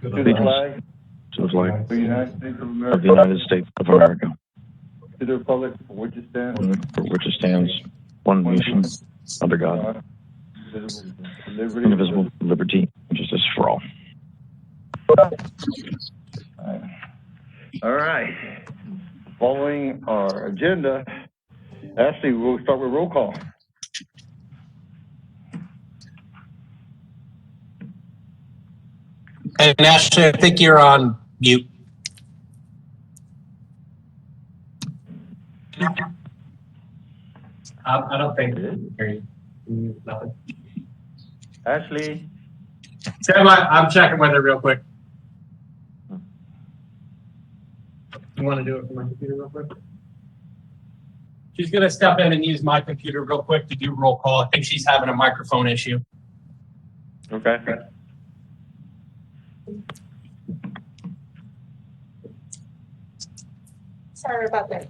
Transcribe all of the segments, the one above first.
To the flag to the flag of the United States of of the America, United States of America, to the republic for which it stands, for which it stands, one nation, under God, indivisible, with liberty and justice for all. All right. Following our agenda, Ashley, we'll start with roll call. And Ashley, I think you're on mute. I don't think nothing. Ashley, Sam, I'm checking with her real quick. You want to do it from my computer real quick? She's going to step in and use my computer real quick to do roll call. I think she's having a microphone issue. okay. Sorry about that.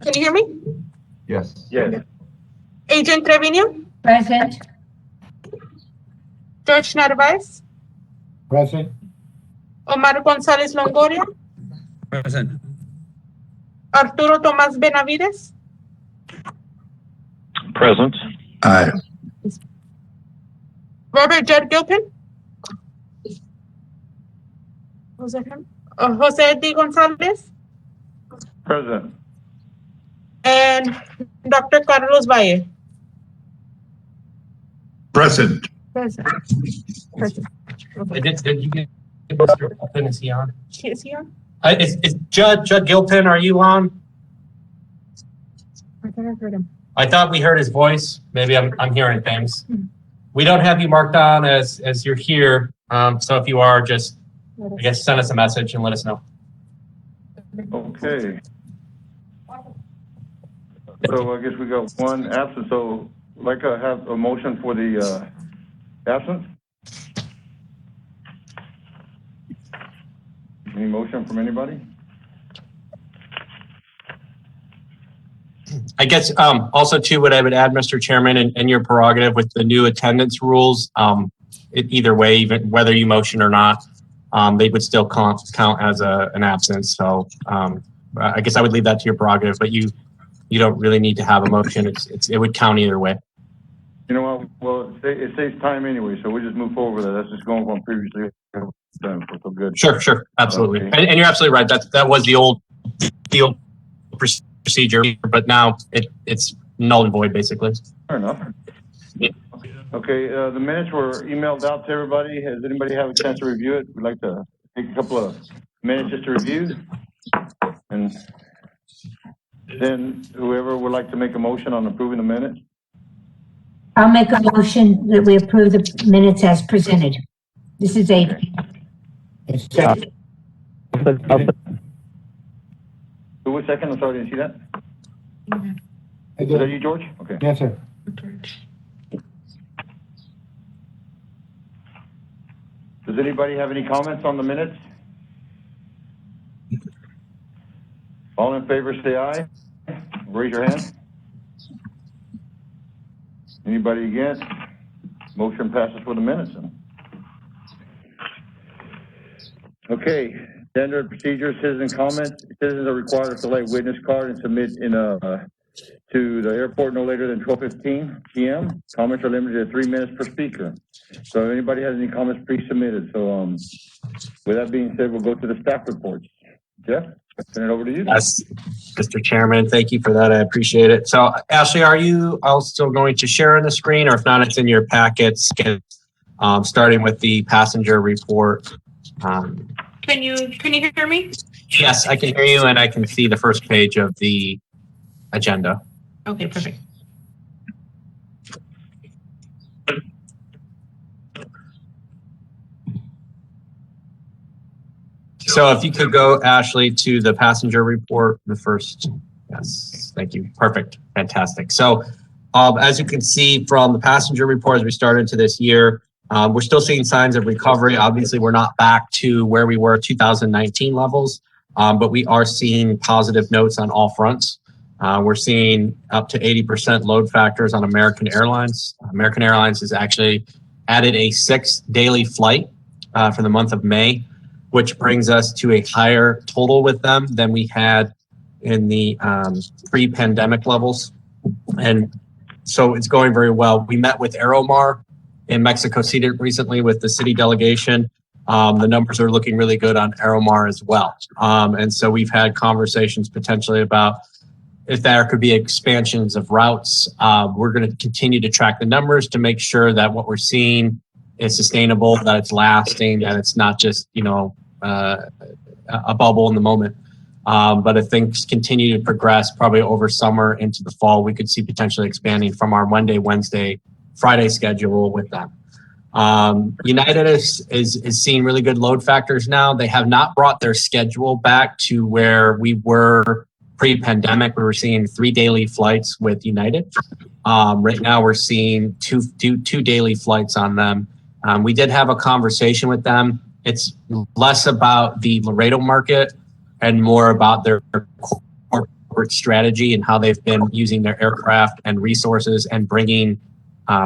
Can you hear me? Yes. Yes. Agent Trevino, Present. George Narvaez, Present. Omar Gonzalez Longoria, Present. Arturo Tomás Benavides, Present. Aye. Robert Judd Gilpin. Was that him? Jose D. Gonzalez, Present. and Dr. Carlos Valle. Present. Present. Present. Okay. Did you get Mr. Gilpin? Is he on? Is he on? Is Judd Gilpin, are you on? I thought I heard him. I thought we heard his voice. Maybe I'm hearing things. Hmm. We don't have you marked on as you're here. So if you are, just, I guess, send us a message and let us know. Okay. So I guess we got one absent, so I'd like to have a motion for the absence. Any motion from anybody? I guess also too, what I would add, Mr. Chairman, and your prerogative with the new attendance rules, either way, even whether you motion or not, they would still count as an absence. So I guess I would leave that to your prerogative, but you don't really need to have a motion. It would count either way. You know what, well, it saves time anyway, so we just move forward with it. That's just going on previously done, so good. Sure, absolutely. Okay. And you're absolutely right. That was the old procedure, but now it's null and void, basically. Fair enough. Okay, the minutes were emailed out to everybody. Has anybody have a chance to review it? We'd like to take a couple of minutes just to review. And then whoever would like to make a motion on approving the minutes. I'll make a motion that we approve the minutes as presented. This is a, Who was second? I'm sorry, didn't see that. I Is that did. you, George? Okay. Yes, sir. Does anybody have any comments on the minutes? All in favor, say aye. Raise your hand. Anybody against? Motion passes for the minutes. Okay, standard procedure, citizen comments. Citizens are required to select witness card and submit to the airport no later than 12:15 p.m. Comments are limited to 3 minutes per speaker. So if anybody has any comments, pre-submitted. So with that being said, we'll go to the staff reports. Jeff, turn it over to you. Yes, Mr. Chairman, thank you for that. I appreciate it. So Ashley, are you also going to share on the screen, or if not, it's in your packets, starting with the passenger report. Can you hear me? Yes, I can hear you, and I can see the first page of the agenda. Okay, perfect. So if you could go, Ashley, to the passenger report, the first. Yes, thank you. Perfect. Fantastic. So as you can see from the passenger report, as we start into this year, we're still seeing signs of recovery. Obviously, we're not back to where we were 2019 levels, but we are seeing positive notes on all fronts. We're seeing up to 80% load factors on American Airlines. American Airlines has actually added a 6th daily flight for the month of May, which brings us to a higher total with them than we had in the pre-pandemic levels. And so it's going very well. We met with Aeromar in Mexico City recently with the city delegation. The numbers are looking really good on Aeromar as well. And so we've had conversations potentially about if there could be expansions of routes. We're going to continue to track the numbers to make sure that what we're seeing is sustainable, that it's lasting, that it's not just, a bubble in the moment. But if things continue to progress, probably over summer into the fall, we could see potentially expanding from our Monday, Wednesday, Friday schedule with them. United is seeing really good load factors now. They have not brought their schedule back to where we were pre-pandemic. We were seeing 3 daily flights with United. Right now we're seeing two daily flights on them. We did have a conversation with them. It's less about the Laredo market and more about their corporate strategy and how they've been using their aircraft and resources and bringing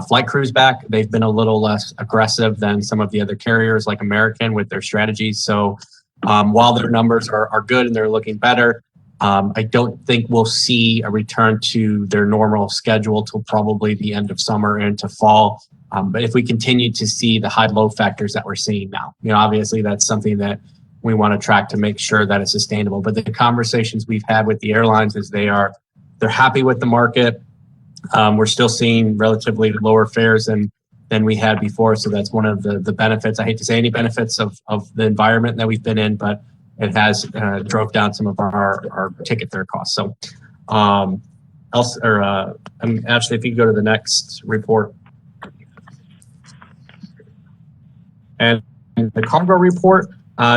flight crews back. They've been a little less aggressive than some of the other carriers like American with their strategies. So while their numbers are good and they're looking better, I don't think we'll see a return to their normal schedule till probably the end of summer and into fall. But if we continue to see the high load factors that we're seeing now, obviously that's something that we want to track to make sure that it's sustainable. But the conversations we've had with the airlines is they're happy with the market. We're still seeing relatively lower fares than we had before. So that's one of the benefits. I hate to say any benefits of the environment that we've been in, but it has drove down some of our ticket fare costs. So actually, if you go to the next report. And the cargo report,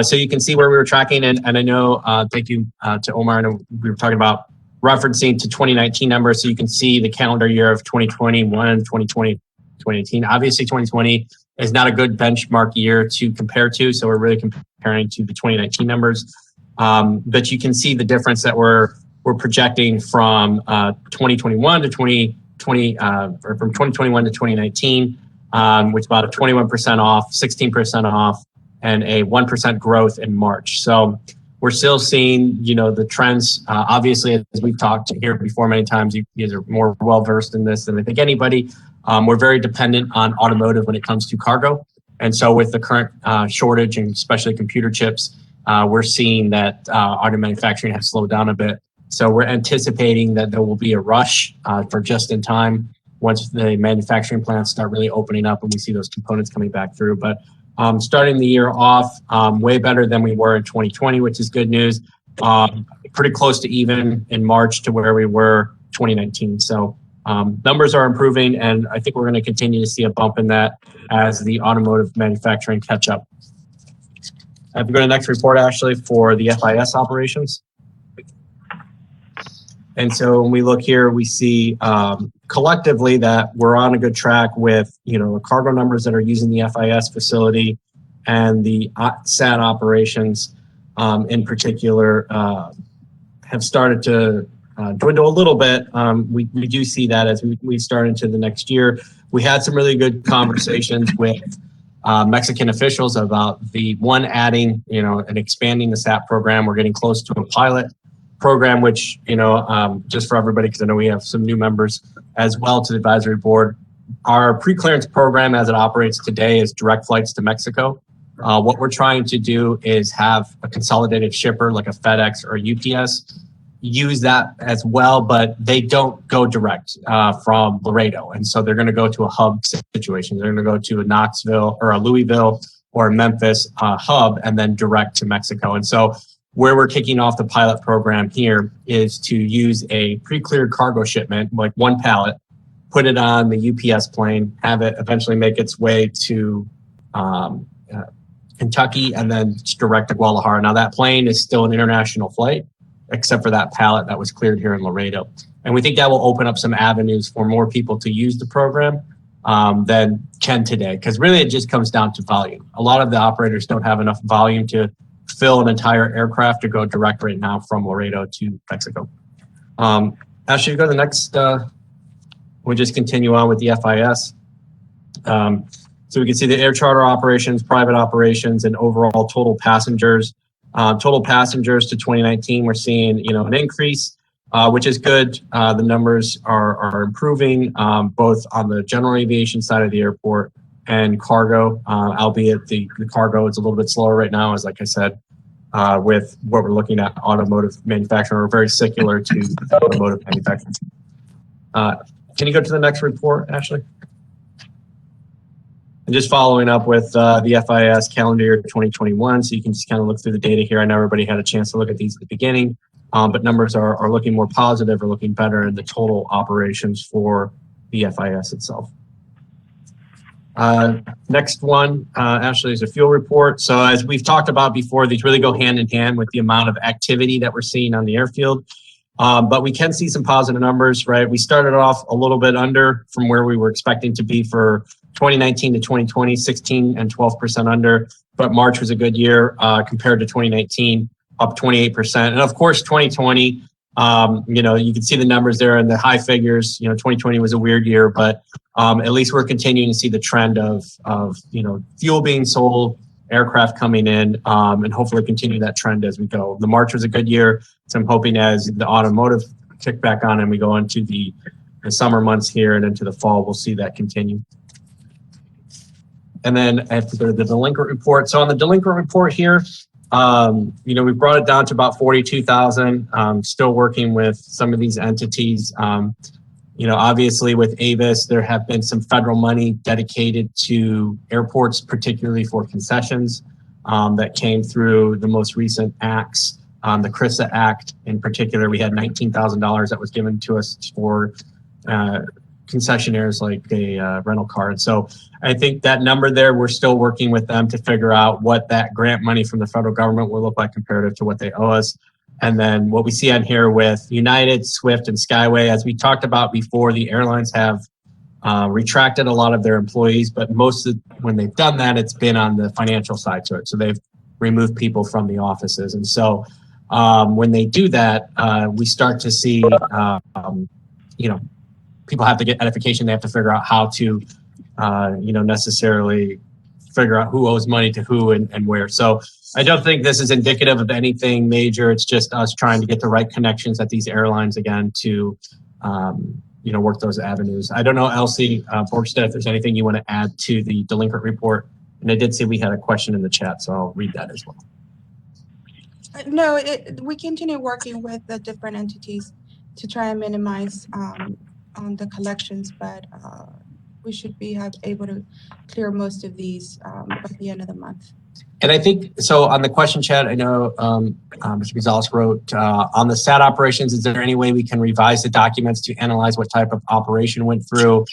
so you can see where we were tracking. And I know, thank you to Omar, and we were talking about referencing to 2019 numbers. So you can see the calendar year of 2021, 2020, 2018. Obviously, 2020 is not a good benchmark year to compare to. So we're really comparing to the 2019 numbers. But you can see the difference that we're projecting from 2021 to 2020, or from 2021 to 2019, with about a 21% off, 16% off, and a 1% growth in March. So we're still seeing, the trends. Obviously, as we've talked here before many times, you guys are more well-versed in this than I think anybody. We're very dependent on automotive when it comes to cargo. And so with the current shortage, and especially computer chips, we're seeing that auto manufacturing has slowed down a bit. So we're anticipating that there will be a rush for just in time once the manufacturing plants start really opening up and we see those components coming back through. But starting the year off way better than we were in 2020, which is good news. Pretty close to even in March to where we were 2019. So numbers are improving, and I think we're going to continue to see a bump in that as the automotive manufacturing catch up. If you go to the next report, Ashley, for the FIS operations. And so when we look here, we see collectively that we're on a good track with, the cargo numbers that are using the FIS facility and the SAT operations in particular have started to dwindle a little bit. We do see that as we start into the next year. We had some really good conversations with Mexican officials about adding, and expanding the SAT program. We're getting close to a pilot program, which, just for everybody, because I know we have some new members as well to the advisory board. Our pre-clearance program as it operates today is direct flights to Mexico. What we're trying to do is have a consolidated shipper like a FedEx or a UPS use that as well, but they don't go direct from Laredo. And so they're going to go to a hub situation. They're going to go to a Knoxville or a Louisville or a Memphis hub and then direct to Mexico. And so where we're kicking off the pilot program here is to use a pre-cleared cargo shipment, like one pallet, put it on the UPS plane, have it eventually make its way to Kentucky, and then direct to Guadalajara. Now that plane is still an international flight, except for that pallet that was cleared here in Laredo. And we think that will open up some avenues for more people to use the program than can today. Because really it just comes down to volume. A lot of the operators don't have enough volume to fill an entire aircraft to go direct right now from Laredo to Mexico. Ashley, go to the next. We'll just continue on with the FIS. So we can see the air charter operations, private operations, and overall total passengers. Total passengers to 2019, we're seeing, an increase, which is good. The numbers are improving, both on the general aviation side of the airport and cargo, albeit the cargo is a little bit slower right now, as like I said, with what we're looking at automotive manufacturing. We're very secular to automotive manufacturing. Can you go to the next report, Ashley? And just following up with the FIS calendar year 2021, so you can just kind of look through the data here. I know everybody had a chance to look at these at the beginning, but numbers are looking more positive or looking better in the total operations for the FIS itself. Next one, Ashley, is a fuel report. So as we've talked about before, these really go hand in hand with the amount of activity that we're seeing on the airfield. But we can see some positive numbers, right? We started off a little bit under from where we were expecting to be for 2019 to 2020, 16 and 12% under. But March was a good year compared to 2019, up 28%. And of course, 2020, you can see the numbers there in the high figures. 2020 was a weird year, but at least we're continuing to see the trend of fuel being sold, aircraft coming in, and hopefully continue that trend as we go. The March was a good year, so I'm hoping as the automotive kick back on and we go into the summer months here and into the fall, we'll see that continue. And then I have to go to the delinquent report. So on the delinquent report here, we brought it down to about 42,000. Still working with some of these entities. Obviously with Avis, there have been some federal money dedicated to airports, particularly for concessions that came through the most recent acts. The CRISA Act in particular, we had $19,000 that was given to us for concessionaires like a rental car. And so I think that number there, we're still working with them to figure out what that grant money from the federal government will look like comparative to what they owe us. And then what we see on here with United, Swift, and Skyway, as we talked about before, the airlines have retracted a lot of their employees, but when they've done that, it's been on the financial side to it. So they've removed people from the offices. And so when they do that, we start to see, people have to get edification. They have to figure out how to, necessarily figure out who owes money to who and where. So I don't think this is indicative of anything major. It's just us trying to get the right connections at these airlines again to, work those avenues. I don't know, Elsie Borgstead, if there's anything you want to add to the delinquent report. And I did see we had a question in the chat, so I'll read that as well. No, we continue working with the different entities to try and minimize on the collections, but we should be able to clear most of these by the end of the month. And I think, so on the question chat, I know Mr. Gonzalez wrote, on the SAT operations, is there any way we can revise the documents to analyze what type of operation went through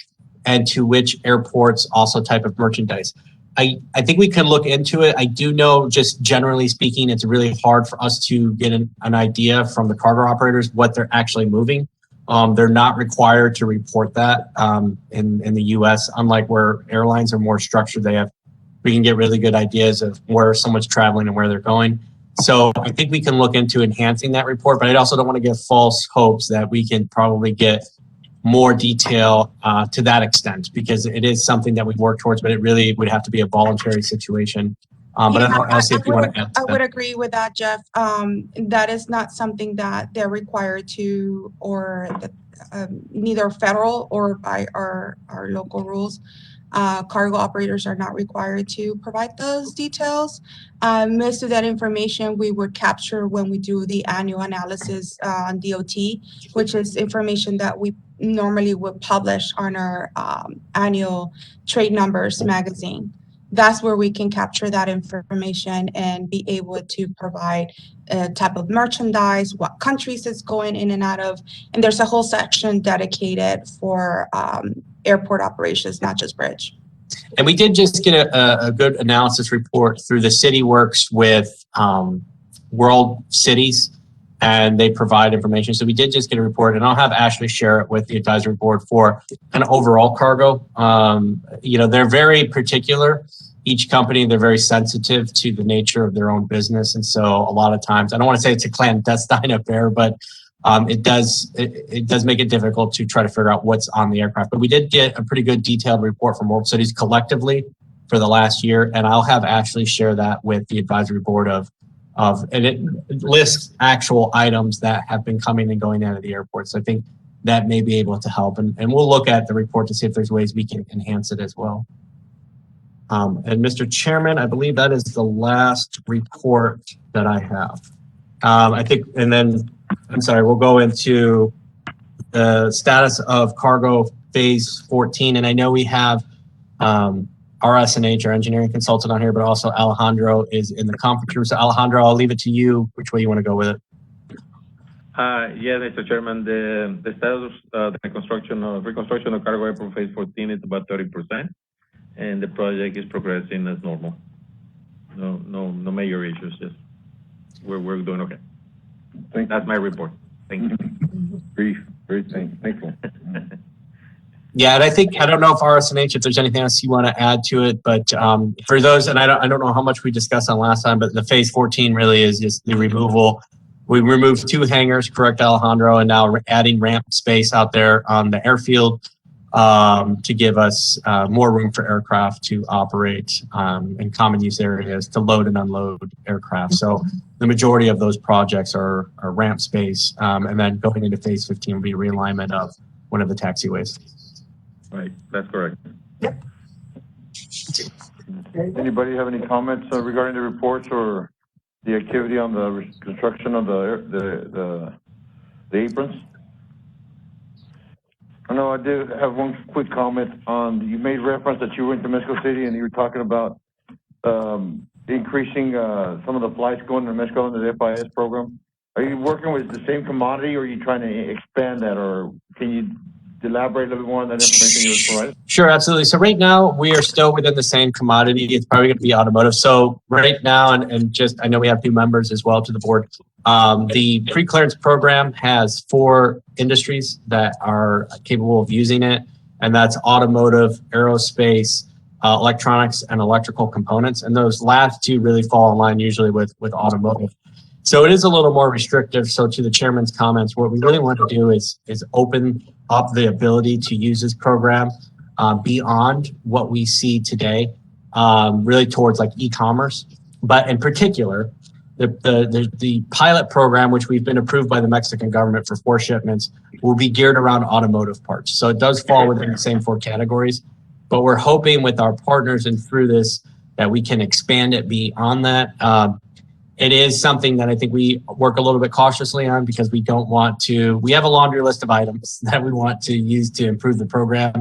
and to which airports, also type of merchandise? I think we could look into it. I do know, just generally speaking, it's really hard for us to get an idea from the cargo operators what they're actually moving. They're not required to report that in the US, unlike where airlines are more structured. We can get really good ideas of where someone's traveling and where they're going. So I think we can look into enhancing that report, but I also don't want to give false hopes that we can probably get more detail to that extent, because it is something that we work towards, but it really would have to be a voluntary situation. But I don't know, Elsie, if you want to add to that. I would agree with that, Jeff. That is not something that they're required to, or neither federal or by our local rules. Cargo operators are not required to provide those details. Most of that information we would capture when we do the annual analysis on DOT, which is information that we normally would publish on our annual Trade Numbers magazine. That's where we can capture that information and be able to provide a type of merchandise, what countries it's going in and out of. And there's a whole section dedicated for airport operations, not just bridge. And we did just get a good analysis report through the City Works with World Cities, and they provide information. So we did just get a report, and I'll have Ashley share it with the advisory board for kind of overall cargo. They're very particular. Each company, they're very sensitive to the nature of their own business. And so a lot of times, I don't want to say it's a clandestine affair, but it does make it difficult to try to figure out what's on the aircraft. But we did get a pretty good detailed report from World Cities collectively for the last year, and I'll have Ashley share that with the advisory board and it lists actual items that have been coming and going out of the airport. So I think that may be able to help, and we'll look at the report to see if there's ways we can enhance it as well. And Mr. Chairman, I believe that is the last report that I have. I think, and then, I'm sorry, we'll go into the status of cargo phase 14. And I know we have RS&H, our engineering consultant on here, but also Alejandro is in the conference room. So Alejandro, I'll leave it to you, which way you want to go with it. Yeah, Mr. Chairman, the status of the reconstruction of cargo airport phase 14 is about 30%, and the project is progressing as normal. No major issues. Just we're doing okay. That's my report. Thank you. Brief, very thankful. Yeah, and I think, I don't know if RS&H, if there's anything else you want to add to it, but for those, and I don't know how much we discussed on last time, but the phase 14 really is just the removal. We removed 2 hangars, correct, Alejandro, and now we're adding ramp space out there on the airfield to give us more room for aircraft to operate in common use areas to load and unload aircraft. So the majority of those projects are ramp space, and then going into phase 15 will be realignment of one of the taxiways. Right, that's correct. Anybody have any comments regarding the reports or the activity on the construction of the aprons? I know I did have one quick comment on, you made reference that you went to Mexico City and you were talking about increasing some of the flights going to Mexico under the FIS program. Are you working with the same commodity or are you trying to expand that, or can you elaborate a little bit more on that information you just provided? Sure, absolutely. So right now we are still within the same commodity. It's probably going to be automotive. So right now, and just, I know we have new members as well to the board. The pre-clearance program has 4 industries that are capable of using it, and that's automotive, aerospace, electronics, and electrical components. And those last 2 really fall in line usually with automotive. So it is a little more restrictive. So to the chairman's comments, what we really want to do is open up the ability to use this program beyond what we see today, really towards like e-commerce. But in particular, the pilot program, which we've been approved by the Mexican government for 4 shipments, will be geared around automotive parts. So it does fall within the same 4 categories. But we're hoping with our partners and through this that we can expand it beyond that. It is something that I think we work a little bit cautiously on because we don't want to, we have a laundry list of items that we want to use to improve the program.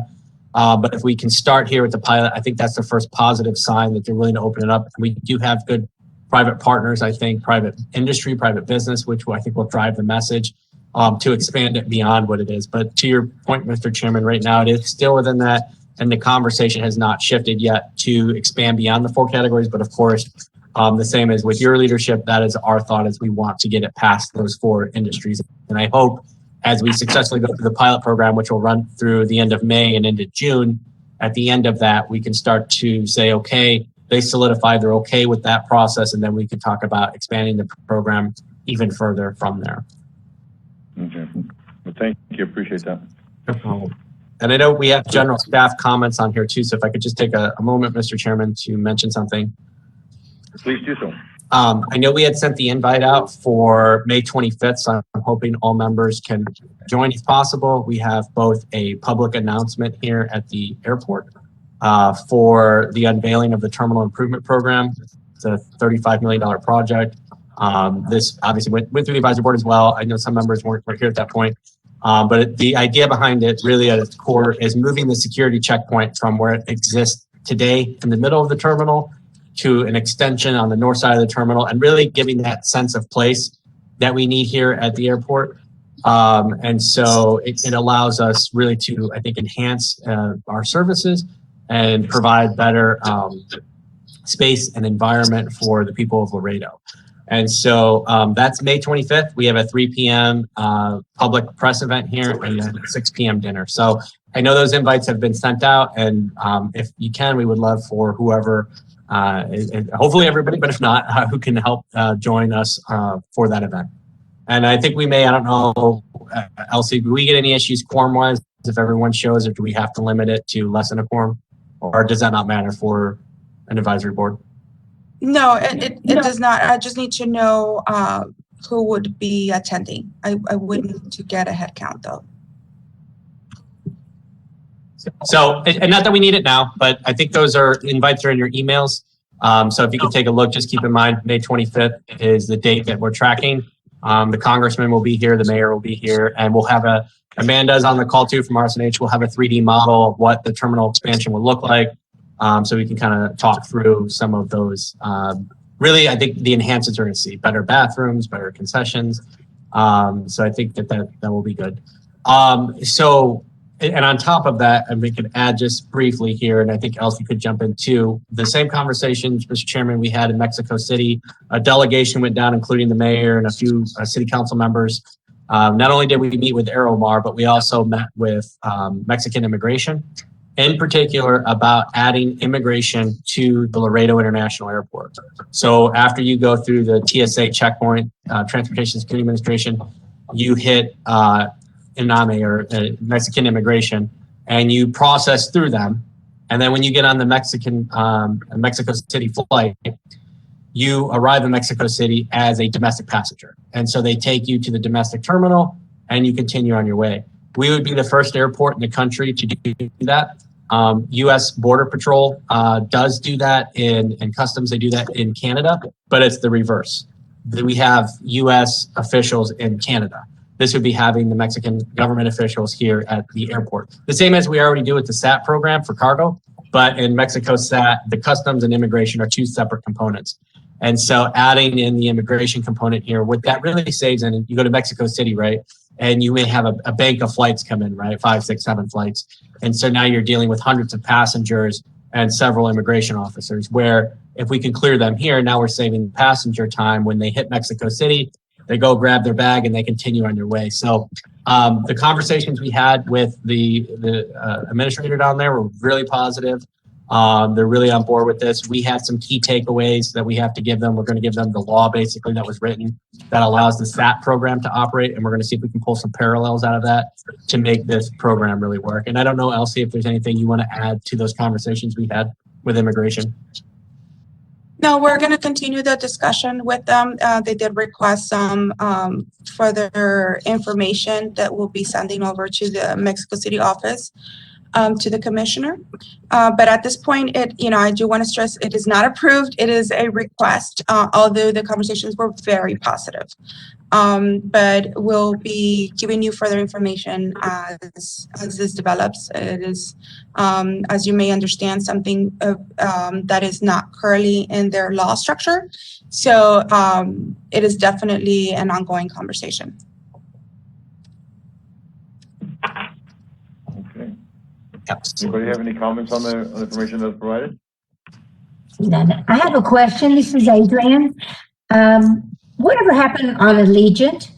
But if we can start here with the pilot, I think that's the first positive sign that they're willing to open it up. We do have good private partners, I think, private industry, private business, which I think will drive the message to expand it beyond what it is. But to your point, Mr. Chairman, right now it is still within that, and the conversation has not shifted yet to expand beyond the 4 categories. But of course, the same as with your leadership, that is our thought, is we want to get it past those 4 industries. And I hope as we successfully go through the pilot program, which will run through the end of May and into June, at the end of that, we can start to say, okay, they solidify, they're okay with that process, and then we can talk about expanding the program even further from there. Okay. Well, thank you. Appreciate that. No problem. And I know we have general staff comments on here too, so if I could just take a moment, Mr. Chairman, to mention something. Please do so. I know we had sent the invite out for May 25th, so I'm hoping all members can join if possible. We have both a public announcement here at the airport for the unveiling of the Terminal Improvement Program. It's a $35 million project. This obviously went through the advisory board as well. I know some members weren't here at that point. But the idea behind it really at its core is moving the security checkpoint from where it exists today in the middle of the terminal to an extension on the north side of the terminal, and really giving that sense of place that we need here at the airport. And so it allows us really to, I think, enhance our services and provide better space and environment for the people of Laredo. And so that's May 25th. We have a 3 p.m. Public press event here and then a 6 p.m. dinner. So I know those invites have been sent out, and if you can, we would love for whoever, hopefully everybody, but if not, who can help join us for that event. And I think we may, I don't know, Elsie, do we get any issues quorum-wise if everyone shows, or do we have to limit it to less than a quorum? Or does that not matter for an advisory board? No, it does not. I just need to know who would be attending. I would need to get a head count though. So, and not that we need it now, but I think those invites are in your emails. So if you can take a look, just keep in mind, May 25th is the date that we're tracking. The congressman will be here, the mayor will be here, and we'll have Amanda's on the call too from RSNH. We'll have a 3D model of what the terminal expansion will look like. So we can kind of talk through some of those. Really, I think the enhancements are going to see better bathrooms, better concessions. So I think that will be good. And on top of that, and we could add just briefly here, and I think Elsie could jump in too, the same conversations, Mr. Chairman, we had in Mexico City. A delegation went down, including the mayor and a few city council members. Not only did we meet with Aeromar, but we also met with Mexican immigration, in particular about adding immigration to the Laredo International Airport. So after you go through the TSA checkpoint, Transportation Security Administration, you hit INAME or Mexican immigration, and you process through them. And then when you get on the Mexico City flight, you arrive in Mexico City as a domestic passenger. And so they take you to the domestic terminal and you continue on your way. We would be the first airport in the country to do that. U.S. Border Patrol does do that in Customs. They do that in Canada, but it's the reverse. We have U.S. officials in Canada. This would be having the Mexican government officials here at the airport. The same as we already do with the SAT program for cargo, but in Mexico SAT, the customs and immigration are two separate components. And so adding in the immigration component here, what that really saves, and you go to Mexico City, right? And you may have a bank of flights come in, right? 5, 6, 7 flights. And so now you're dealing with hundreds of passengers and several immigration officers, where if we can clear them here, now we're saving passenger time when they hit Mexico City. They go grab their bag and they continue on their way. So the conversations we had with the administrator down there were really positive. They're really on board with this. We had some key takeaways that we have to give them. We're going to give them the law basically that was written that allows the SAT program to operate. And we're going to see if we can pull some parallels out of that to make this program really work. And I don't know, Elsie, if there's anything you want to add to those conversations we had with immigration. No, we're going to continue the discussion with them. They did request some further information that we'll be sending over to the Mexico City office, to the commissioner. But at this point, I do want to stress it is not approved. It is a request, although the conversations were very positive. But we'll be giving you further information as this develops. It is, as you may understand, something that is not currently in their law structure. So it is definitely an ongoing conversation. Okay. Yep. Anybody have any comments on the information that's provided? I have a question. This is Adrian. Whatever happened on Allegiant?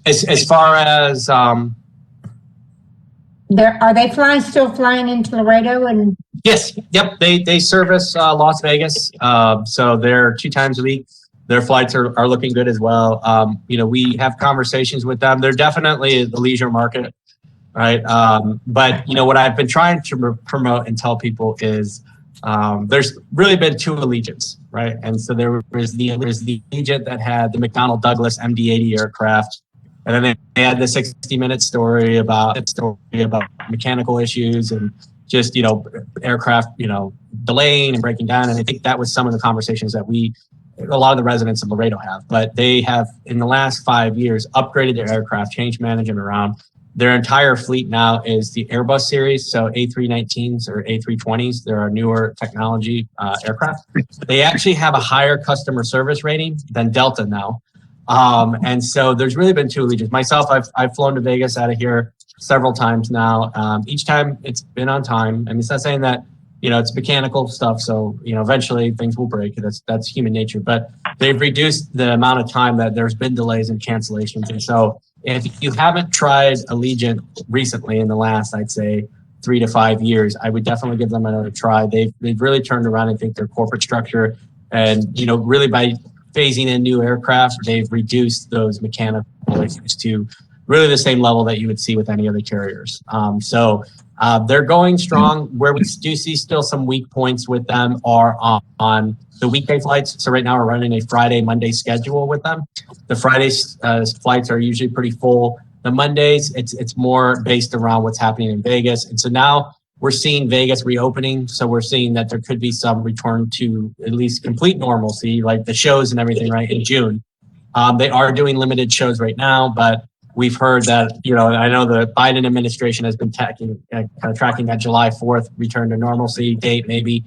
As far as Are they still flying into Laredo? And yes, yep, they service Las Vegas, so they're 2 times a week. Their flights are looking good as well. We have conversations with them. They're definitely the leisure market, right? But what I've been trying to promote and tell people is there's really been 2 Allegiants, right? And so there's the Allegiant that had the McDonnell Douglas MD-80 aircraft, and then they had the 60-minute story about mechanical issues and just aircraft delaying and breaking down. And I think that was some of the conversations that a lot of the residents of Laredo have. But they have in the last 5 years upgraded their aircraft, changed management around. Their entire fleet now is the Airbus series, so A319s or A320s. They're our newer technology aircraft. They actually have a higher customer service rating than Delta now. And so there's really been 2 Allegiants. Myself, I've flown to Vegas out of here several times now. Each time it's been on time. And it's not saying that, it's mechanical stuff. So, eventually things will break. That's human nature. But they've reduced the amount of time that there's been delays and cancellations. And so if you haven't tried Allegiant recently in the last, I'd say 3 to 5 years, I would definitely give them another try. They've really turned around, I think, their corporate structure. And, really by phasing in new aircraft, they've reduced those mechanical issues to really the same level that you would see with any other carriers. So They're going strong. Where we do see still some weak points with them are on the weekday flights. So right now we're running a Friday, Monday schedule with them. The Fridays flights are usually pretty full. The Mondays, it's more based around what's happening in Vegas. And so now we're seeing Vegas reopening. So we're seeing that there could be some return to at least complete normalcy, like the shows and everything, right, in June. They are doing limited shows right now, but we've heard that, I know the Biden administration has been tracking that July 4th return to normalcy date. Maybe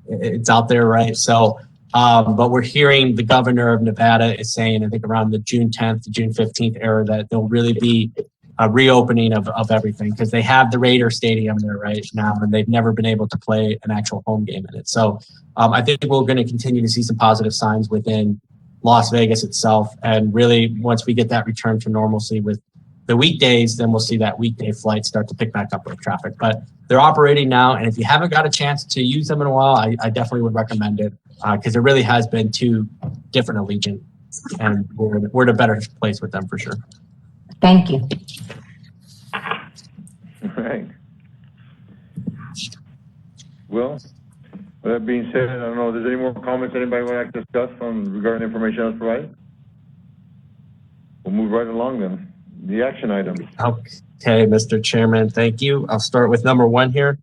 it's out there, right? So, but we're hearing the governor of Nevada is saying, I think around the June 10th to June 15th era, that there'll really be a reopening of everything because they have the Raider Stadium there right now, and they've never been able to play an actual home game in it. So I think we're going to continue to see some positive signs within Las Vegas itself. And really, once we get that return to normalcy with the weekdays, then we'll see that weekday flight start to pick back up with traffic. But they're operating now. And if you haven't got a chance to use them in a while, I definitely would recommend it because it really has been two different Allegiant. And we're in a better place with them for sure. Thank you. All right. Well, with that being said, I don't know, if there's any more comments anybody would like to discuss regarding the information I was provided? We'll move right along then. The action items. Okay, Mr. Chairman, thank you. I'll start with number 1 here.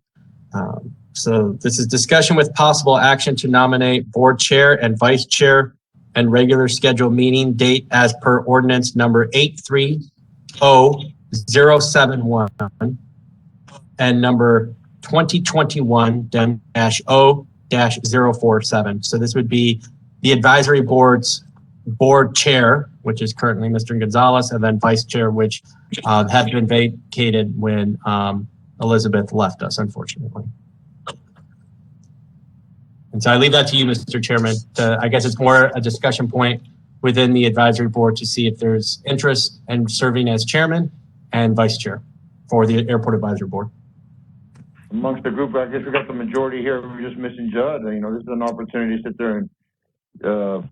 So this is discussion with possible action to nominate board chair and vice chair and regular scheduled meeting date as per ordinance number 830071 and number 2021-0-047. So this would be the advisory board's board chair, which is currently Mr. Gonzalez, and then vice chair, which had been vacated when Elizabeth left us, unfortunately. And so I leave that to you, Mr. Chairman. I guess it's more a discussion point within the advisory board to see if there's interest in serving as chairman and vice chair for the airport advisory board. Amongst the group, I guess we got the majority here. We're just missing Judd. This is an opportunity to sit there and to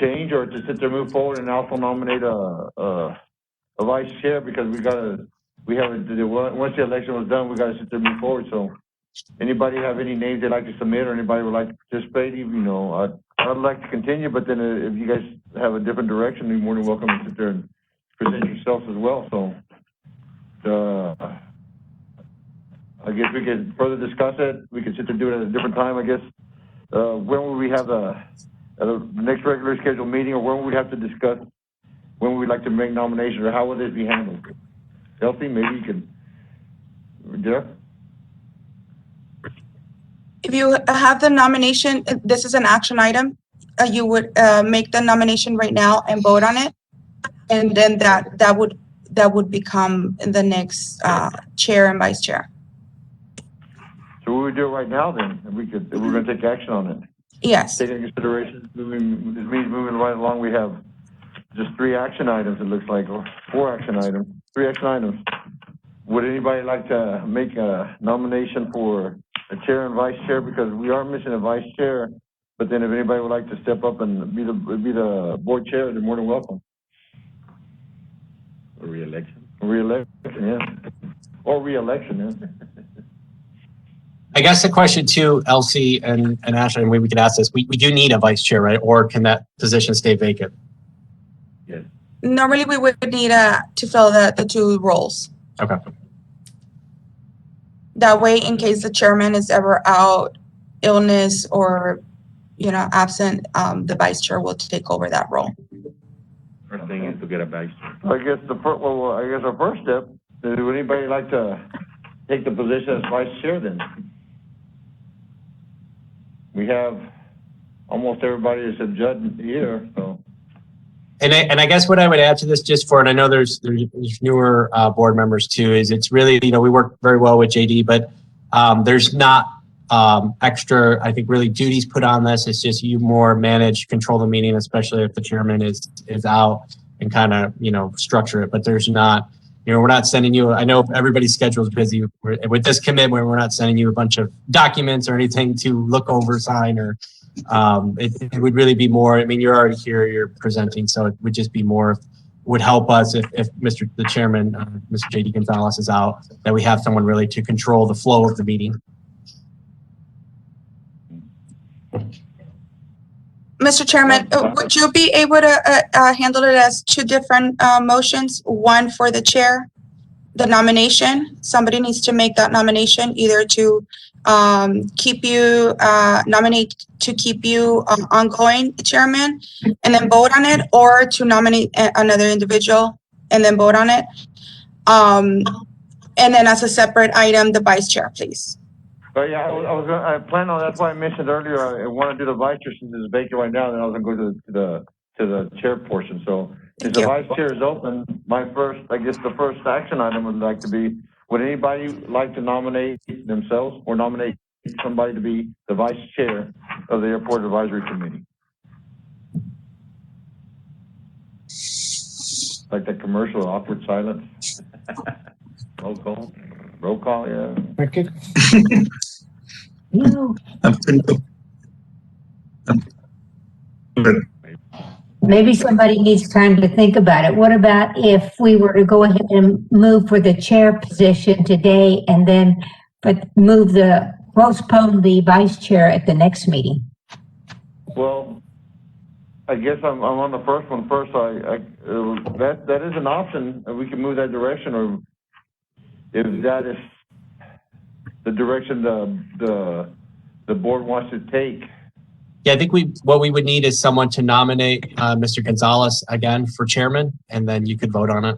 change or to sit there, move forward, and also nominate a vice chair because once the election was done, we got to sit there and move forward. So, anybody have any names they'd like to submit, or anybody would like to participate? I'd like to continue, but then if you guys have a different direction, you're more than welcome to sit there and present yourselves as well. So, I guess we could further discuss it. We could sit there and do it at a different time, I guess. When will we have the next regular scheduled meeting, or when would we have to discuss when we'd like to make nominations, or how will this be handled? Elsie, maybe you could, Jeff? If you have the nomination, this is an action item. You would make the nomination right now and vote on it, and then that would become the next chair and vice chair. So we would do it right now then, if we're going to take action on it. Yes. Taking into consideration, moving right along, we have just 3 action items, it looks like, or 4 action items, 3 action items. Would anybody like to make a nomination for a chair and vice chair? Because we are missing a vice chair, but then if anybody would like to step up and be the board chair, they're more than welcome. Or re-election. Re-election, yeah. Or re-election, yeah. I guess the question too, Elsie and Ashley, and we could ask this, we do need a vice chair, right? Or can that position stay vacant? Yes. Normally, we would need to fill the 2 roles. Okay. That way, in case the chairman is ever out, illness, or absent, the vice chair will take over that role. First thing is to get a vice chair. I guess our first step, would anybody like to take the position as vice chair then? We have almost everybody except Judd here, so. And I guess what I would add to this, just for, and I know there's newer board members too, is it's really, we work very well with JD, but there's not extra, I think, really duties put on this. It's just you more manage, control the meeting, especially if the chairman is out, and kind of, structure it. But there's not, we're not sending you, I know everybody's schedule is busy. With this commitment, we're not sending you a bunch of documents or anything to look over, sign, or it would really be more, you're already here, you're presenting, so it would just be more would help us if the chairman, Mr. J.D. Gonzalez is out, that we have someone really to control the flow of the meeting. Mr. Chairman, would you be able to handle it as two different motions? One for the chair, the nomination. Somebody needs to make that nomination, either to keep you, nominate to keep you ongoing chairman and then vote on it, or to nominate another individual and then vote on it. And then as a separate item, the vice chair, please. But yeah, I planned on, that's why I mentioned earlier, I want to do the vice chair since it's vacant right now, then I was gonna go to the chair portion. So since the vice chair is open, the first action item would like to be, would anybody like to nominate themselves or nominate somebody to be the vice chair of the Airport Advisory Committee? Like that commercial, awkward silence. Roll call. Roll call, yeah. You, maybe somebody needs time to think about it. What about if we were to go ahead and move for the chair position today and then postpone the vice chair at the next meeting? Well, I guess I'm on the first one first. That is an option, and we can move that direction, or if that is the direction the board wants to take. Yeah, I think what we would need is someone to nominate Mr. Gonzalez again for chairman, and then you could vote on it.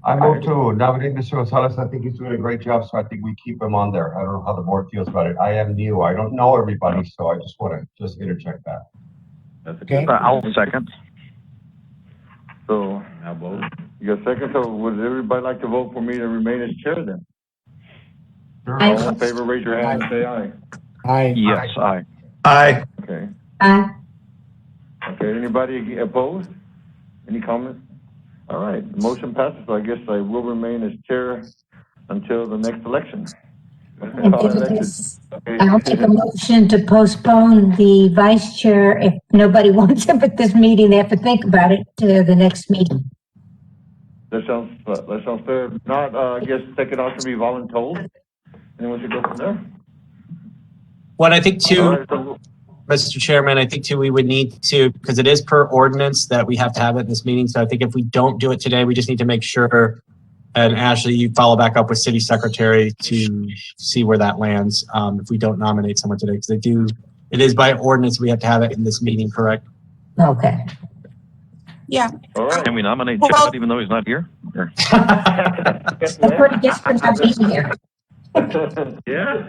I move to nominate Mr. Gonzalez. I think he's doing a great job, so I think we keep him on there. I don't know how the board feels about it. I am new. I don't know everybody, so I just want to interject that. Okay. I'll second. So, Now vote. you got a second? So would everybody like to vote for me to remain as chair then? Sure. All in favor, raise your hand and say aye. Aye. Yes, aye. Aye. Okay. Uh, Okay, anybody opposed? Any comments? All right, the motion passes, so I guess I will remain as chair until the next election. and I'll elect it. then I'll take a motion to postpone the vice chair if nobody wants him at this meeting. They have to think about it to the next meeting. That sounds fair. If not, I guess second option be voluntold. Anyone should go from there? What I think too, All right, so Mr. Chairman, I think too, we would need to, because it is per ordinance that we have to have it in this meeting. So I think if we don't do it today, we just need to make sure, and Ashley, you follow back up with city secretary to see where that lands. If we don't nominate someone today, because it is by ordinance, we have to have it in this meeting, correct? Okay. all right. Can we nominate Well- Chad even though he's not here? Or- That's what it gets for not being here. Yeah.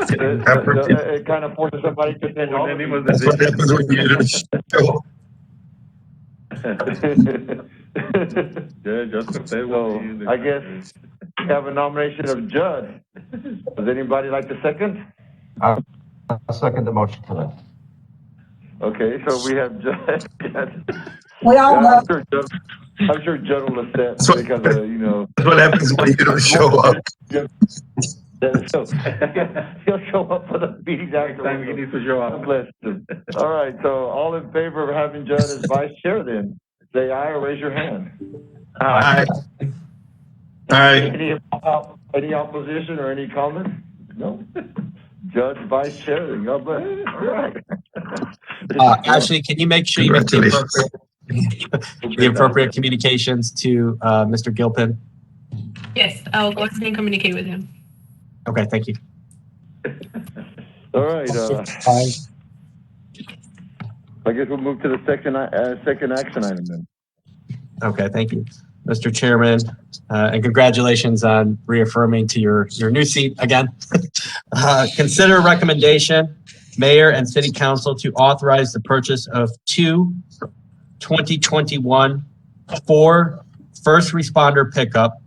It kind of forces somebody to say no. That's what happens when you don't show. Yeah, just say So, I guess we have a nomination of Judd. Does anybody like to second? I'll second the motion for that. Okay, so we have Judd. We all Yeah, vote. I'm sure Judd will accept That's what- because, That's what happens when you don't show up. so he'll show up for the meetings Next time he after. needs to show up. Bless him. All right, so all in favor of having Judd as vice chair then, say aye or raise your hand. Aye. Aye. Any opposition or any comment? No? Judd vice chair, then God bless. All right. Ashley, can you make sure you make the appropriate communications to Mr. Gilpin? Yes, I'll go ahead and communicate with him. Okay, thank you. All right, I guess we'll move to the second action item then. Okay, thank you, Mr. Chairman, and congratulations on reaffirming to your new seat again. Consider recommendation, mayor and city council to authorize the purchase of 2 2021 Ford first responder pickup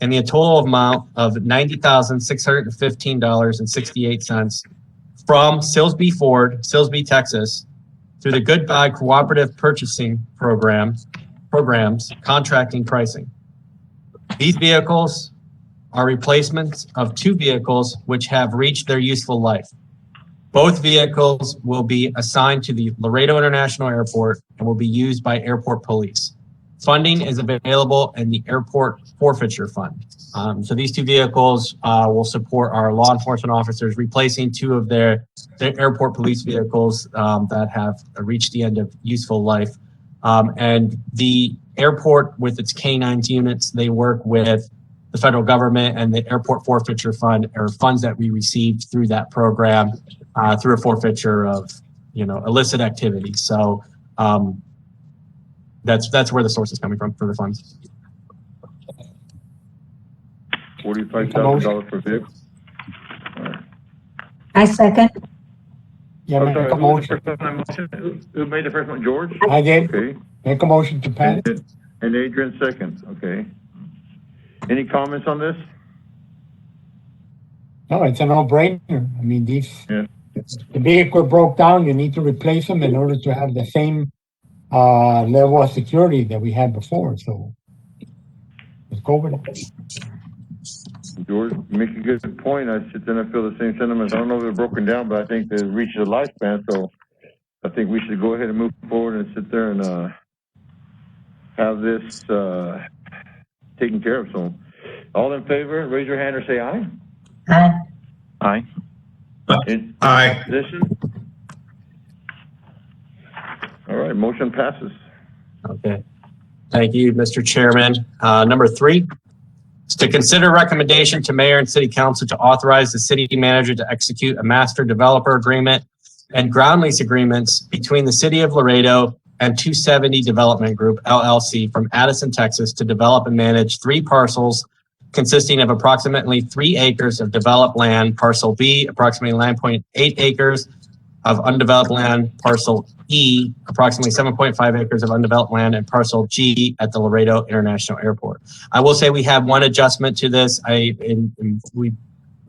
in the total amount of $90,615.68 from Silsbee Ford, Silsbee, Texas, through the Goodbye Cooperative Purchasing Programs, contracting pricing. These vehicles are replacements of 2 vehicles which have reached their useful life. Both vehicles will be assigned to the Laredo International Airport and will be used by airport police. Funding is available in the Airport Forfeiture Fund. So these two vehicles will support our law enforcement officers, replacing two of their airport police vehicles that have reached the end of useful life. And the airport, with its K-9 units, they work with the federal government, and the Airport Forfeiture Fund are funds that we received through that program through a forfeiture of, illicit activities. So that's where the source is coming from for the funds. $45,000 per vehicle. I second. Yeah, I'm make sorry, a who was the motion. first one on the motion? Who made the first one? George? I did. Okay. Make a motion to pass. And Adrian second. Okay. Any comments on this? No, it's a no-brainer. I mean, Yeah. the vehicle broke down, you need to replace them in order to have the same level of security that we had before, so let's go with it. George, you make a good point. I sit there and I feel the same sentiments. I don't know if they're broken down, but I think they've reached their lifespan. So I think we should go ahead and move forward and sit there and have this taken care of. So all in favor, raise your hand or say aye. Aye. Aye. In Aye. position? All right, motion passes. Okay. Thank you, Mr. Chairman. Number 3 is to consider recommendation to mayor and city council to authorize the city manager to execute a master developer agreement and ground lease agreements between the city of Laredo and 270 Development Group, LLC, from Addison, Texas, to develop and manage 3 parcels consisting of approximately 3 acres of developed land, parcel B, approximately 9.8 acres of undeveloped land, parcel E, approximately 7.5 acres of undeveloped land, and parcel G at the Laredo International Airport. I will say we have one adjustment to this. We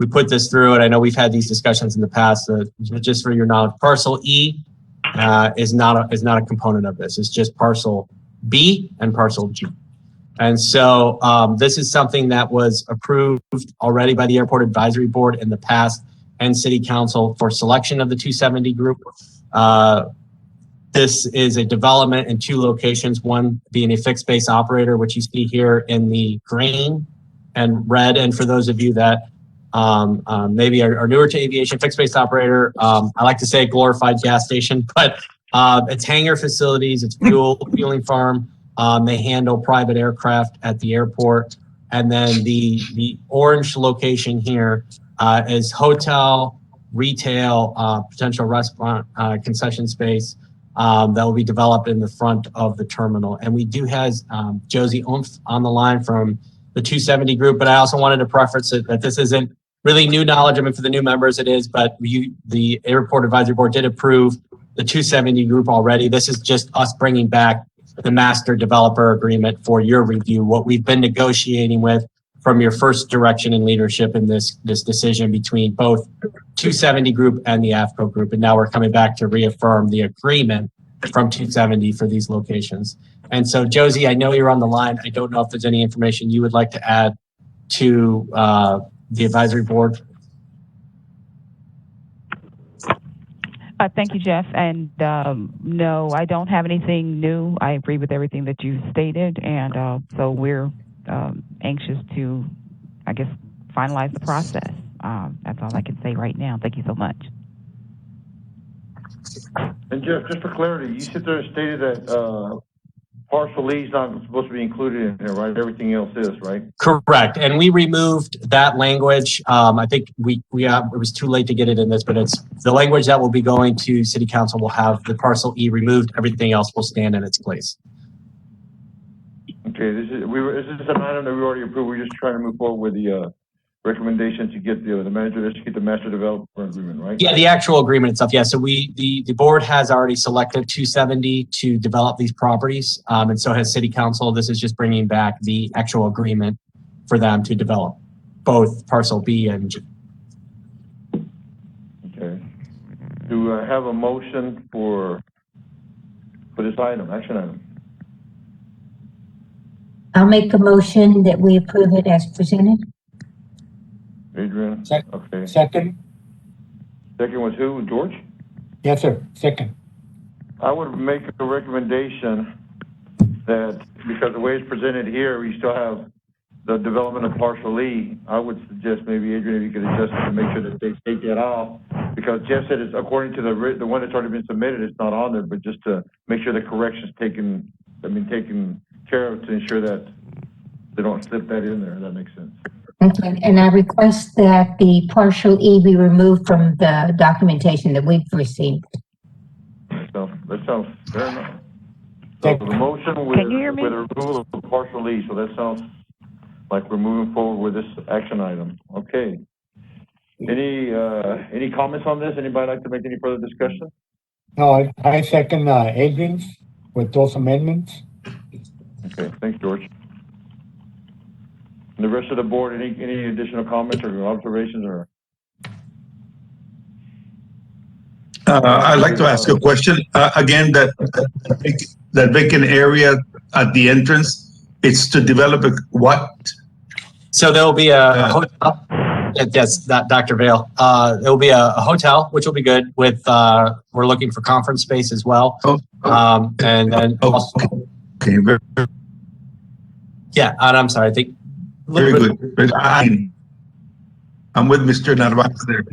put this through, and I know we've had these discussions in the past. Just for your knowledge, parcel E is not a component of this. It's just parcel B and parcel G. And so this is something that was approved already by the Airport Advisory Board in the past and City Council for selection of the 270 group. This is a development in 2 locations, one being a fixed base operator, which you see here in the green and red. And for those of you that maybe are newer to aviation, fixed base operator, I like to say glorified gas station, but it's hangar facilities, it's fueling farm. They handle private aircraft at the airport. And then the orange location here is hotel, retail, potential restaurant, concession space that will be developed in the front of the terminal. And we do have Josie Oomph on the line from the 270 group, but I also wanted to preface it that this isn't really new knowledge. I mean, for the new members it is, but the Airport Advisory Board did approve the 270 group already. This is just us bringing back the master developer agreement for your review, what we've been negotiating with from your first direction and leadership in this decision between both 270 group and the AFCO group. And now we're coming back to reaffirm the agreement from 270 for these locations. And so, Josie, I know you're on the line. I don't know if there's any information you would like to add to the advisory board. Thank you, Jeff. And no, I don't have anything new. I agree with everything that you stated. And so we're anxious to, I guess, finalize the process. That's all I can say right now. Thank you so much. And Jeff, just for clarity, you sit there and stated that partial E is not supposed to be included in here, right? Everything else is, right? Correct. And we removed that language. I think it was too late to get it in this, but it's the language that will be going to City Council will have the parcel E removed. Everything else will stand in its place. Okay, this is an item that we already approved. We're just trying to move forward with the recommendation to get the manager to execute the master developer agreement, right? Yeah, the actual agreement itself. Yeah, so the board has already selected 270 to develop these properties, and so has City Council. This is just bringing back the actual agreement for them to develop both parcel B and G. Okay. Do I have a motion for this item, action item? I'll make a motion that we approve it as presented. Adrian? Okay. Second? Second was who? George? Yes, sir. Second. I would make a recommendation that because the way it's presented here, we still have the development of partial E. I would suggest maybe, Adrian, if you could adjust it to make sure that they take that off, because Jeff said it's according to the one that's already been submitted, it's not on there, but just to make sure the correction's taken care of to ensure that they don't slip that in there, if that makes sense. Okay, and I request that the partial E be removed from the documentation that we've received. So that sounds fair enough. So Thank the you. motion with Can you hear me? a removal of partial E, so that sounds like we're moving forward with this action item. Okay. Any comments on this? Anybody like to make any further discussion? No, I second, Adrian's with those amendments. Okay, thanks, George. And the rest of the board, any additional comments or observations or? I'd like to ask a question. Again, that vacant area at the entrance, it's to develop what? So there'll be a hotel. Yes, Dr. Vale. There'll be a hotel, which will be good with, we're looking for conference space as well. Oh. And then also, Okay, very, yeah, and I'm sorry, I think. very good. I'm with Mr. Narvaez there.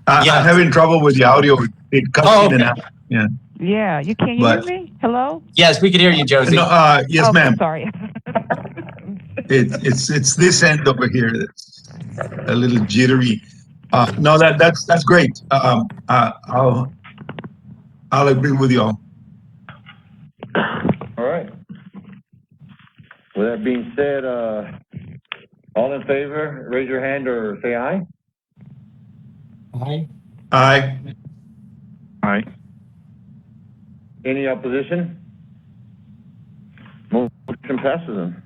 I'm having trouble with the audio. It cuts in and out. Yeah. Yeah, you can you hear me? Hello? Yes, we can hear you, Josie. No, yes, Oh, ma'am. Sorry. It's this end over here that's a little jittery. No, that's great. I'll agree with you all. All right. With that being said, all in favor, raise your hand or say aye. Aye. Aye. Aye. Any opposition? Motion passes then.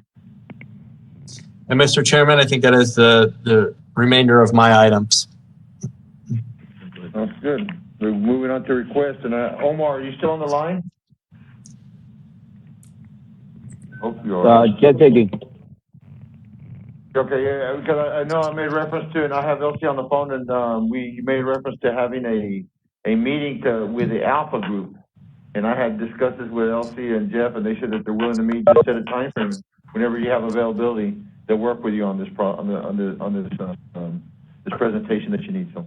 And Mr. Chairman, I think that is the remainder of my items. Sounds good. We're moving on to requests. And Omar, are you still on the line? Hope you are. Just checking. Okay, yeah, because I know I made reference to, and I have Elsie on the phone, and we made reference to having a meeting with the Alpha Group. And I had discussed this with Elsie and Jeff, and they said that they're willing to meet, just set a time frame whenever you have availability. They'll work with you on this this presentation that you need. So.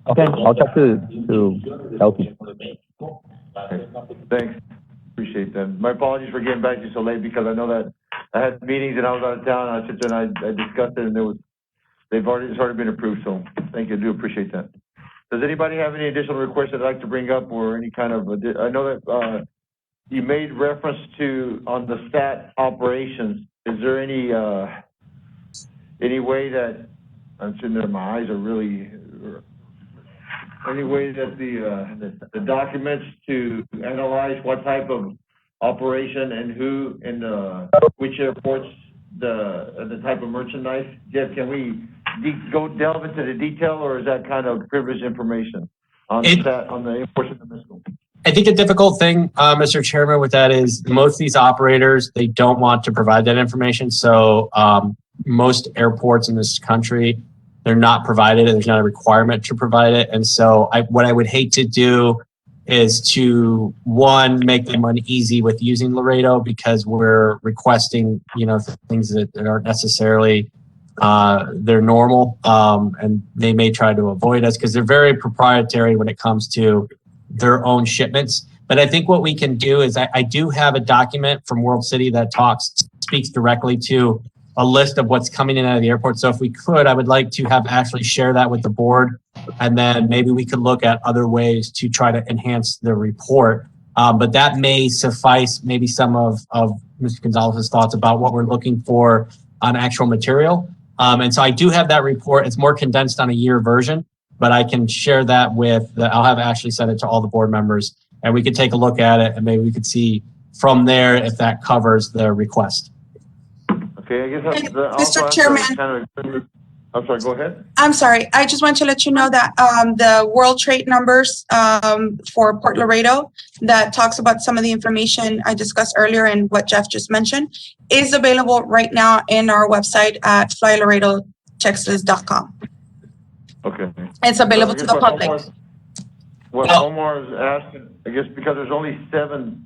Okay, I'll talk to Elsie. Okay. Thanks. Appreciate that. My apologies for getting back to you so late because I know that I had meetings and I was out of town. And I sit there and I discussed it, and it's already been approved. So thank you. I do appreciate that. Does anybody have any additional requests they'd like to bring up or any kind of? I know that you made reference to on the stat operations. Is there any way that I'm sitting there? My eyes are really. Any way that the documents to analyze what type of operation and who and which airports the type of merchandise? Jeff, can we go delve into the detail, or is that kind of privileged information on the imports and the missile? I think a difficult thing, Mr. Chairman, with that is most of these operators, they don't want to provide that information. So most airports in this country, they're not provided, and there's not a requirement to provide it. And so what I would hate to do is to, one, make them uneasy with using Laredo because we're requesting, things that aren't necessarily they're normal, and they may try to avoid us because they're very proprietary when it comes to their own shipments. But I think what we can do is I do have a document from World City that speaks directly to a list of what's coming in out of the airport. So if we could, I would like to have Ashley share that with the board, and then maybe we could look at other ways to try to enhance the report. But that may suffice maybe some of Mr. Gonzalez's thoughts about what we're looking for on actual material. And so I do have that report. It's more condensed on a year version, but I can share that I'll have Ashley send it to all the board members, and we could take a look at it, and maybe we could see from there if that covers the request. Okay, I guess Mr. Chairman. I'm sorry, go ahead. I'm sorry. I just want to let you know that the World Trade numbers for Port Laredo that talks about some of the information I discussed earlier and what Jeff just mentioned is available right now in our website at flylaredotexas.com. Okay. It's available to the public. what Omar is asking, I guess because there's only 7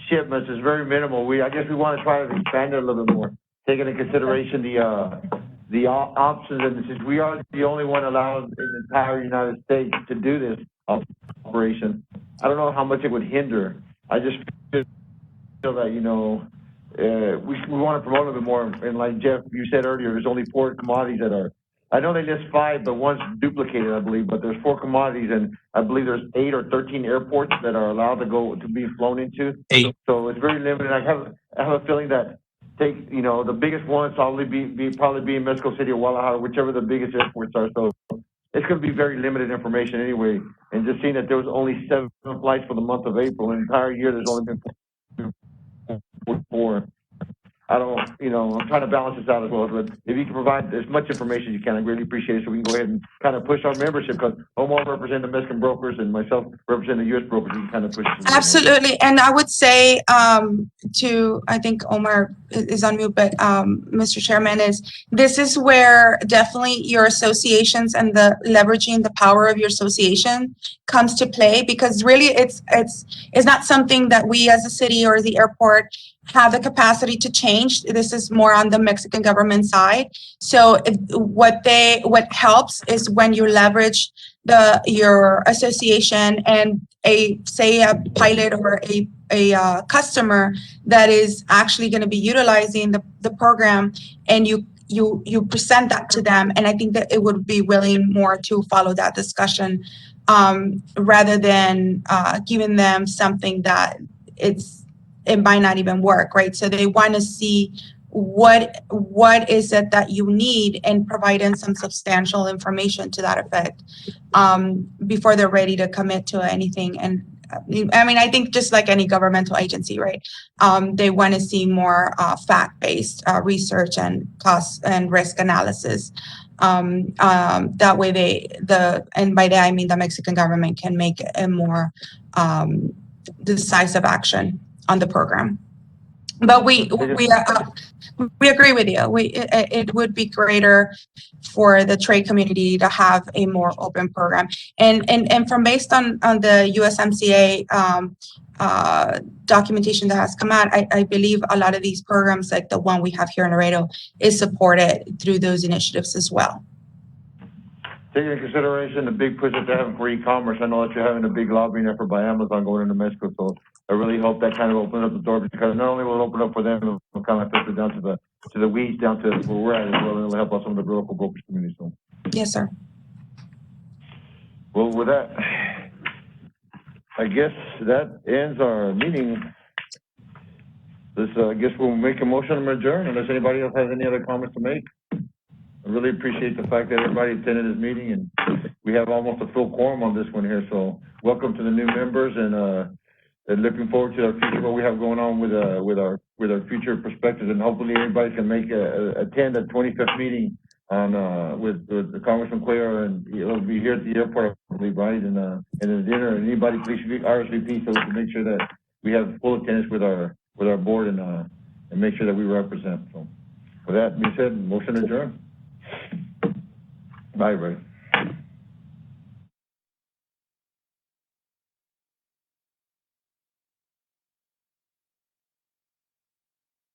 shipments, it's very minimal. I guess we want to try to expand it a little bit more, taking into consideration the options, and since we are the only one allowed in the entire United States to do this operation, I don't know how much it would hinder. I just feel that, you know, we want to promote a little bit more. And like Jeff, you said earlier, there's only 4 commodities that are, I know they list 5, but one's duplicated, I believe, but there's 4 commodities, and I believe there's 8 or 13 airports that are allowed to be flown into. 8. So it's very limited. I have a feeling that the biggest one probably be in Mexico City or Guadalajara, whichever the biggest airports are. So it's going to be very limited information anyway. And just seeing that there was only 7 flights for the month of April, an entire year there's only been 4. I don't, I'm trying to balance this out as well, but if you can provide as much information as you can, I really appreciate it, so we can go ahead and kind of push our membership, because Omar represents the Mexican brokers and myself represent the U.S. brokers, we can kind of push. Absolutely. And I would say I think Omar is on mute, but Mr. Chairman, this is where definitely your associations and the leveraging the power of your association comes to play, because really it's not something that we as a city or the airport have the capacity to change. This is more on the Mexican government side. So what helps is when you leverage your association and a pilot or a customer that is actually going to be utilizing the program, and you present that to them, and I think that it would be willing more to follow that discussion rather than giving them something that it might not even work, right? So they want to see what is it that you need, and provide in some substantial information to that effect before they're ready to commit to anything. And I mean, I think just like any governmental agency, right? They want to see more fact-based research and cost and risk analysis. That way and by that I mean the Mexican government can make a more decisive action on the program. But we agree with you. It would be greater for the trade community to have a more open program. And from based on the USMCA documentation that has come out, I believe a lot of these programs, like the one we have here in Laredo, is supported through those initiatives as well. Taking into consideration the big push that they're having for e-commerce, I know that you're having a big lobbying effort by Amazon going into Mexico, so I really hope that kind of opens up the door, because not only will it open up for them, it'll kind of filter down to the weeds, down to where we're at as well, and it'll help out some of the local brokers community. So. Yes, sir. Well, with that, I guess that ends our meeting. I guess we'll make a motion to adjourn, unless anybody else has any other comments to make. I really appreciate the fact that everybody attended this meeting, and we have almost a full quorum on this one here. So welcome to the new members, and looking forward to our future, what we have going on with our future perspectives, and hopefully everybody can attend the 25th meeting on with the Congressman Cuellar, and it'll be here at the airport, I believe, right? And the dinner, and anybody please RSVP, so we can make sure that we have full attendance with our board, and make sure that we represent. So with that being said, motion adjourned. Bye, everybody.